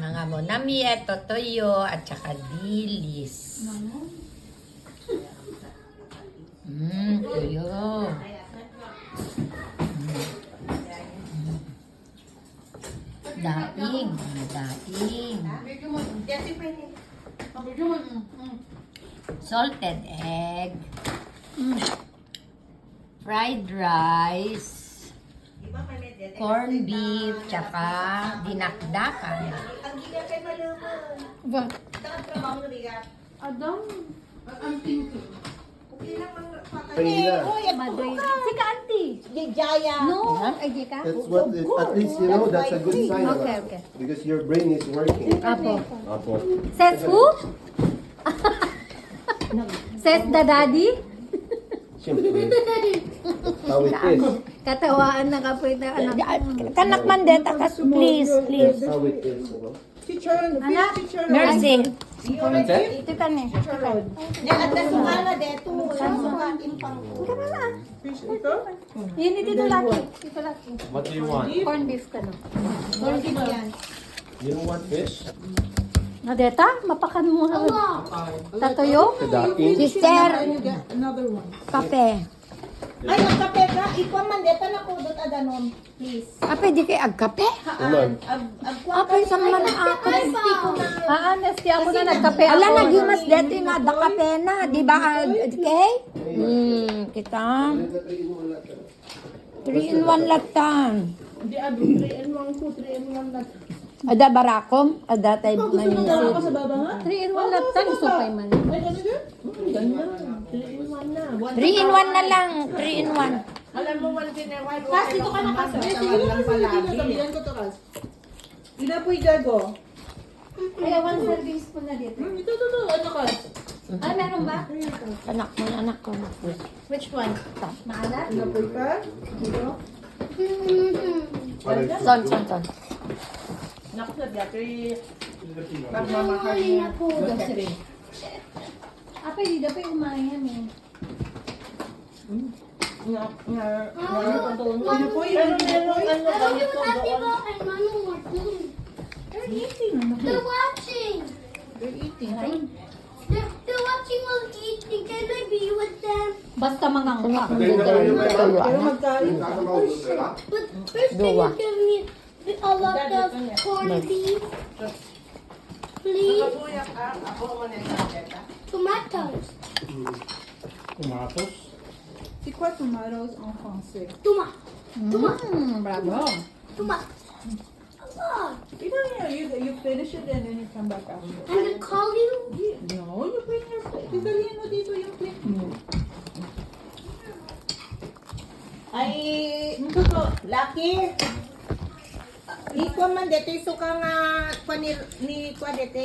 mga monamieto, toyo, at saka dilis. Toyo. Daing. Daing. Salted egg. Fried rice. Corned beef. Tsaka dinakdakan. Ba? Adam, ang thinking. Kanina. Si ka, auntie. Jaya. No. Ay, di ka? That's what, at least you know, that's a good sign. Okay, okay. Because your brain is working. Apo. Apo. Says who? Says the daddy? Siyempre. How it is. Katawaan na kapoy na anak. Kanak man deta kas, please, please. That's how it is. You know? Teacher, Anak, Nursing. ito ka ni. At the sumana deto. Sukatin pang. Fish ito? Yun, ito laki. Ito laki. What do you want? Corn beef ka no. You don't want fish? Nadeta, mapakan mo. Tatoyo? Kadaking? Sister, And you get another one. kape. Ay, ang kape ka. Ikaw man deta na kudot adanon. Please. Kape, di kay agkape? Naman. Apay sa man ako. Honestly, ako na nagkape ako. Ala, nagimas dito na, da kape na. Di ba, kay? Kita. 3 in 1 latan. Hindi, ado. 3 and 1 ko. 3 and 1 na. Ada barakom, ada tayo Gusto mo manisip. ka sa baba nga? 3 in 1 laptop. Supay man. Ay, ano yun? Ganda. 3 in 1 na. 3 in 1 na lang, 3 in 1. Alam mo, one din na white. Kas, dito ka na kasi. Sige lang palagi. Sabihan ko to, Kas. Inapoy gago. Kaya one serving spoon na dito. Ito. Ano, Kas? Ah, meron ba? Anak ko. Which one? Maalat? Inapoy ka? Dito? Son. Naku sa dati. Nagmamahal niya. Apay, di dapat umayan eh. Inapoy, inapoy. They're watching. They're eating. They're watching while eating. Can I be with them? Basta mangangka. Pero magkain. But first, can you give me a lot of corned beef? Please. Tomatoes. Tomatoes? C'est quoi tomatoes en français? Tomato. Bravo. Tomato. A lot. You finish it and then you come back after. And the cauliflower. No, you bring your plate. Tidalhin mo dito yung plate mo. Ay, Lucky. Ikaw man dito suka nga panir ni kwa dito